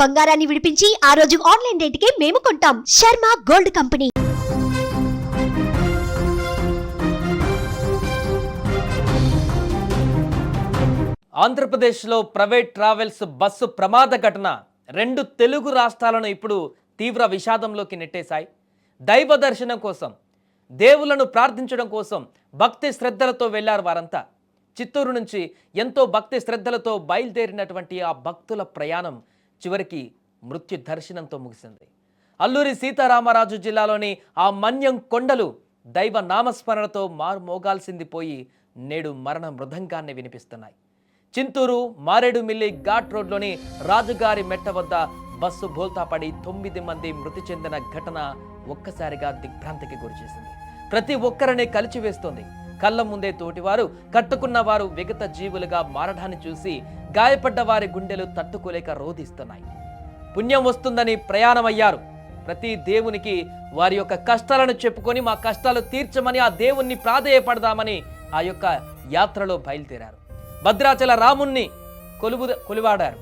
బంగారాన్ని విడిపించి ఆ రోజు ఆన్లైన్ రేటుకే మేము కొంటాం. Sharma gold company. ఆంధ్రప్రదేశ్లో ప్రైవేట్ ట్రావెల్స్ బస్సు ప్రమాద ఘటన 2 తెలుగు రాష్ట్రాలను ఇప్పుడు తీవ్ర విషాదంలోకి నెట్టేశాయి. దైవ దర్శనం కోసం, దేవులను ప్రార్థించడం కోసం భక్తి శ్రద్ధలతో వెళ్లారు వారంతా. చిత్తూరు నుంచి ఎంతో భక్తి శ్రద్ధలతో బయలుదేరినటువంటి ఆ భక్తుల ప్రయాణం చివరికి మృత్యు దర్శనంతో ముగిసింది. అల్లూరి సీతారామరాజు జిల్లాలోని ఆ మన్యం కొండలు దైవ నామస్మరణతో మారుమోగాల్సింది పోయి నేడు మరణ మృదంగాన్ని వినిపిస్తున్నాయి. చింతూరు మారేడుమిల్లి ఘాట్ రోడ్లోని రాజుగారి మెట్ట వద్ద బస్సు బోల్తాపడి 9 మంది మృతి చెందిన ఘటన ఒక్కసారిగా దిగ్భ్రాంతికి గురిచేసింది. ప్రతి ఒక్కరిని కలిచివేస్తోంది. కళ్ళ ముందే తోటివారు, కట్టుకున్న వారు విగత జీవులుగా మారడాన్ని చూసి గాయపడ్డ వారి గుండెలు తట్టుకోలేక రోధిస్తున్నాయి. పుణ్యం వస్తుందని ప్రయాణమయ్యారు. ప్రతి దేవునికి వారి యొక్క కష్టాలను చెప్పుకొని మా కష్టాలు తీర్చమని ఆ దేవుణ్ణి ప్రాధేయపడదామని ఆ యొక్క యాత్రలో బయలుదేరారు. భద్రాచల రాముణ్ణి కొలువాడారు.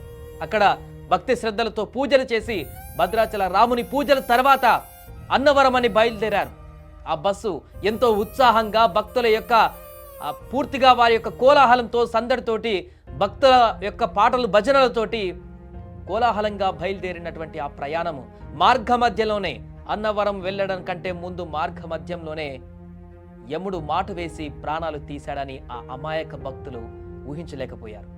అక్కడ భక్తి శ్రద్ధలతో పూజలు చేసి భద్రాచల రాముని పూజల తర్వాత అన్నవరం అని బయలుదేరారు. ఆ బస్సు ఎంతో ఉత్సాహంగా భక్తుల యొక్క పూర్తిగా వారి యొక్క కోలాహలంతో, సందడితోటి, భక్తుల యొక్క పాటలు భజనలతోటి కోలాహలంగా బయలుదేరినటువంటి ఆ ప్రయాణము మార్గ మధ్యలోనే, అన్నవరం వెళ్ళడం కంటే ముందు మార్గ మధ్యంలోనే యముడు మాటు వేసి ప్రాణాలు తీశాడని ఆ అమాయక భక్తులు ఊహించలేకపోయారు.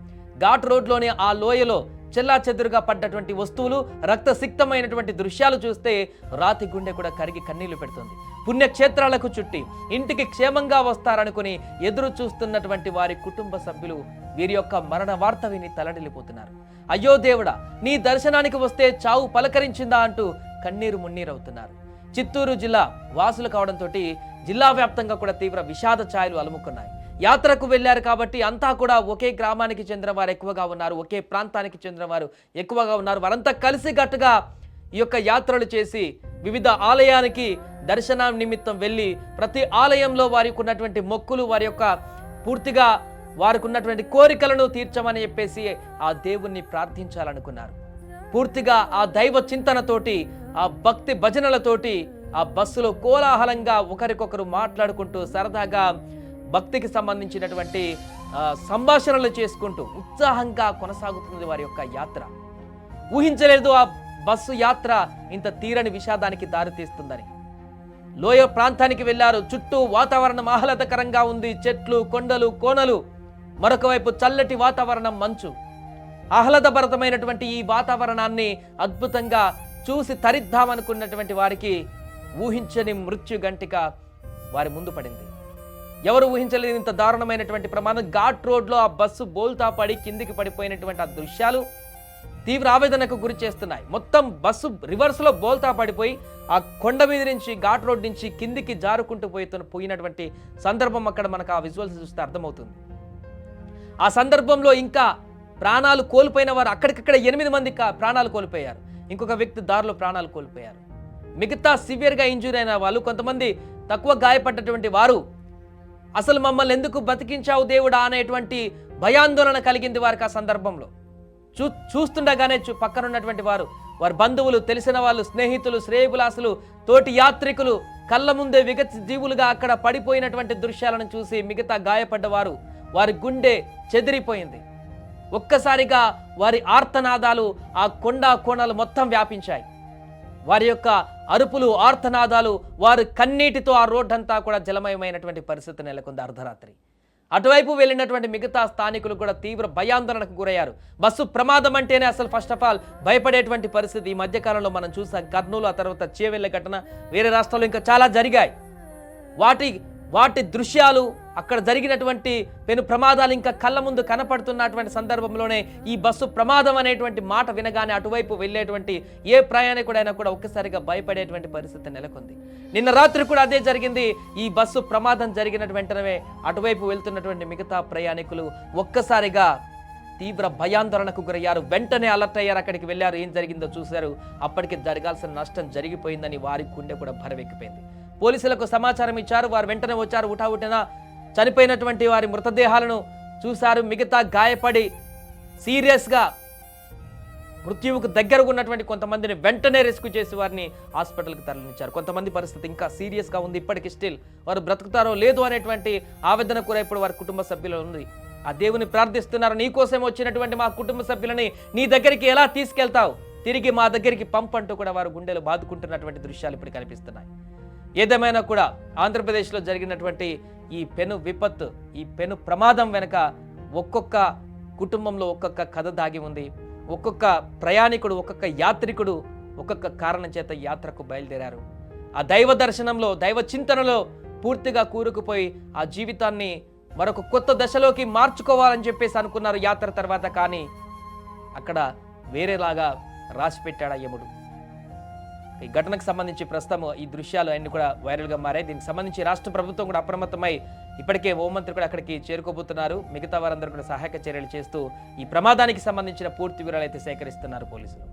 ఘాట్ రోడ్లోని ఆ లోయలో చెల్లాచెదురుగా పడ్డటువంటి వస్తువులు, రక్తసిక్తమైనటువంటి దృశ్యాలు చూస్తే రాతి గుండె కూడా కరిగి కన్నీళ్లు పెడుతుంది. పుణ్యక్షేత్రాలకు చుట్టి ఇంటికి క్షేమంగా వస్తారనుకుని ఎదురు చూస్తున్నటువంటి వారి కుటుంబ సభ్యులు వీరి యొక్క మరణ వార్త విని తలడిల్లిపోతున్నారు. అయ్యో దేవుడా, నీ దర్శనానికి వస్తే చావు పలకరించిందా అంటూ కన్నీరు మున్నీరవుతున్నారు. చిత్తూరు జిల్లా వాసులు కావడంతో జిల్లా వ్యాప్తంగా కూడా తీవ్ర విషాద ఛాయలు అలుముకున్నాయి. యాత్రకు వెళ్ళారు కాబట్టి అంతా కూడా ఒకే గ్రామానికి చెందిన వారు ఎక్కువగా ఉన్నారు, ఒకే ప్రాంతానికి చెందిన వారు ఎక్కువగా ఉన్నారు. వారంతా కలిసికట్టుగా ఈ యొక్క యాత్రలు చేసి వివిధ ఆలయానికి దర్శనం నిమిత్తం వెళ్ళి ప్రతి ఆలయంలో వారికి ఉన్నటువంటి మొక్కులు, వారి యొక్క పూర్తిగా వారికి ఉన్నటువంటి కోరికలను తీర్చమని చెప్పేసి ఆ దేవుణ్ణి ప్రార్థించాలనుకున్నారు. పూర్తిగా ఆ దైవ చింతనతోటి, ఆ భక్తి భజనలతోటి ఆ బస్సులో కోలాహలంగా ఒకరికొకరు మాట్లాడుకుంటూ సరదాగా భక్తికి సంబంధించినటువంటి సంభాషణలు చేసుకుంటూ ఉత్సాహంగా కొనసాగుతుంది వారి యొక్క యాత్ర. ఊహించలేదు ఆ బస్సు యాత్ర ఇంత తీరని విషాదానికి దారితీస్తుందని. లోయ ప్రాంతానికి వెళ్లారు. చుట్టూ వాతావరణం ఆహ్లాదకరంగా ఉంది. చెట్లు, కొండలు, కోనలు, మరొక వైపు చల్లటి వాతావరణం, మంచు. ఆహ్లాదభరితమైనటువంటి ఈ వాతావరణాన్ని అద్భుతంగా చూసి తరిద్దామనుకున్నటువంటి వారికి ఊహించని మృత్యు గంటిక వారి ముందు పడింది. ఎవరు ఊహించలేదు ఇంత దారుణమైనటువంటి ప్రమాదం. ఘాట్ రోడ్లో ఆ బస్సు బోల్తా పడి కిందికి పడిపోయినటువంటి ఆ దృశ్యాలు తీవ్ర ఆవేదనకు గురి చేస్తున్నాయి. మొత్తం బస్సు రివర్స్లో బోల్తా పడిపోయి ఆ కొండ మీద నుంచి, ఘాట్ రోడ్ నుంచి కిందికి జారుకుంటూ పోయినటువంటి సందర్భం అక్కడ మనకు ఆ విజువల్స్ చూస్తే అర్థమవుతుంది. ఆ సందర్భంలో ఇంకా ప్రాణాలు కోల్పోయిన వారు అక్కడికక్కడ 8 మంది ప్రాణాలు కోల్పోయారు. ఇంకొక వ్యక్తి దారిలో ప్రాణాలు కోల్పోయారు. మిగతా సివియర్గా ఇంజూరీ అయిన వాళ్ళు, కొంతమంది తక్కువ గాయపడ్డటువంటి వారు అసలు మమ్మల్ని ఎందుకు బతికించావు దేవుడా అనేటువంటి భయాందోళన కలిగింది వారికి. ఆ సందర్భంలో చూస్తుండగానే పక్కనున్నటువంటి వారి బంధువులు, తెలిసిన వాళ్ళు, స్నేహితులు, శ్రేయబులాసులు, తోటి యాత్రికులు కళ్ళ ముందే విగత జీవులుగా అక్కడ పడిపోయినటువంటి దృశ్యాలను చూసి మిగతా గాయపడ్డవారు వారి గుండె చెదిరిపోయింది. ఒక్కసారిగా వారి ఆర్తనాదాలు ఆ కొండ కోణాలు మొత్తం వ్యాపించాయి. వారి యొక్క అరుపులు, ఆర్తనాదాలు, వారి కన్నీటితో ఆ రోడ్డంతా కూడా జలమయమైనటువంటి పరిస్థితి నెలకొంది అర్ధరాత్రి. అటువైపు వెళ్ళినటువంటి మిగతా స్థానికులు కూడా తీవ్ర భయాందోళనకు గురయ్యారు. బస్సు ప్రమాదం అంటేనే అసలు ఫస్ట్ ఆఫ్ ఆల్ భయపడేటువంటి పరిస్థితి. ఈ మధ్యకాలంలో మనం చూసాం. కర్నూలు, ఆ తర్వాత చేవెళ్ళ ఘటన, వేరే రాష్ట్రాల్లో ఇంకా చాలా జరిగాయి. వాటి దృశ్యాలు, అక్కడ జరిగినటువంటి పెను ప్రమాదాలు ఇంకా కళ్ళ ముందు కనపడుతున్నటువంటి సందర్భంలోనే ఈ బస్సు ప్రమాదం అనేటువంటి మాట వినగానే అటువైపు వెళ్ళేటువంటి ఏ ప్రయాణికుడైనా కూడా ఒక్కసారిగా భయపడేటువంటి పరిస్థితి నెలకొంది. నిన్న రాత్రి కూడా అదే జరిగింది. ఈ బస్సు ప్రమాదం జరిగిన వెంటనే అటువైపు వెళ్తున్నటువంటి మిగతా ప్రయాణికులు ఒక్కసారిగా తీవ్ర భయాందోళనకు గురయ్యారు. వెంటనే అలర్ట్ అయ్యారు, అక్కడికి వెళ్ళారు, ఏం జరిగిందో చూశారు. అప్పటికి జరగాల్సిన నష్టం జరిగిపోయిందని వారి గుండె కూడా భరవెక్కిపోయింది. పోలీసులకు సమాచారం ఇచ్చారు. వారు వెంటనే వచ్చారు. ఉటావుటిన చనిపోయినటువంటి వారి మృతదేహాలను చూశారు. మిగతా గాయపడి సీరియస్గా మృత్యువుకు దగ్గరగా ఉన్నటువంటి కొంతమందిని వెంటనే రెస్క్యూ చేసి వారిని హాస్పిటల్కి తరలించారు. కొంతమంది పరిస్థితి ఇంకా సీరియస్గా ఉంది. ఇప్పటికీ స్టిల్ వారు బ్రతుకుతారో లేదో అనేటువంటి ఆవేదన కూడా ఇప్పుడు వారి కుటుంబ సభ్యులు ఉంది. ఆ దేవుని ప్రార్థిస్తున్నారు, నీ కోసం వచ్చినటువంటి మా కుటుంబ సభ్యులని నీ దగ్గరికి ఎలా తీసుకెళ్తావు, తిరిగి మా దగ్గరికి పంపంటూ కూడా వారు గుండెలు బాదుకుంటున్నటువంటి దృశ్యాలు ఇప్పుడు కనిపిస్తున్నాయి. ఏదేమైనా కూడా ఆంధ్రప్రదేశ్లో జరిగినటువంటి ఈ పెను విపత్తు, ఈ పెను ప్రమాదం వెనుక ఒక్కొక్క కుటుంబంలో ఒక్కొక్క కథ దాగి ఉంది. ఒక్కొక్క ప్రయాణికుడు, ఒక్కొక్క యాత్రికుడు ఒక్కొక్క కారణం చేత యాత్రకు బయలుదేరారు. ఆ దైవ దర్శనంలో, దైవ చింతనలో పూర్తిగా కూరుకుపోయి ఆ జీవితాన్ని మరొక కొత్త దశలోకి మార్చుకోవాలని చెప్పేసి అనుకున్నారు యాత్ర తర్వాత. కానీ అక్కడ వేరేలాగా రాసి పెట్టాడు యముడు. ఈ ఘటనకు సంబంధించి ప్రస్తుతం ఈ దృశ్యాలు అన్ని కూడా వైరల్గా మారాయి. దీనికి సంబంధించి రాష్ట్ర ప్రభుత్వం కూడా అప్రమత్తమై ఇప్పటికే హోంమంత్రి కూడా అక్కడికి చేరుకోబోతున్నారు. మిగతా వారందరూ కూడా సహాయక చర్యలు చేస్తూ ఈ ప్రమాదానికి సంబంధించిన పూర్తి వివరాలు అయితే సేకరిస్తున్నారు పోలీసులు.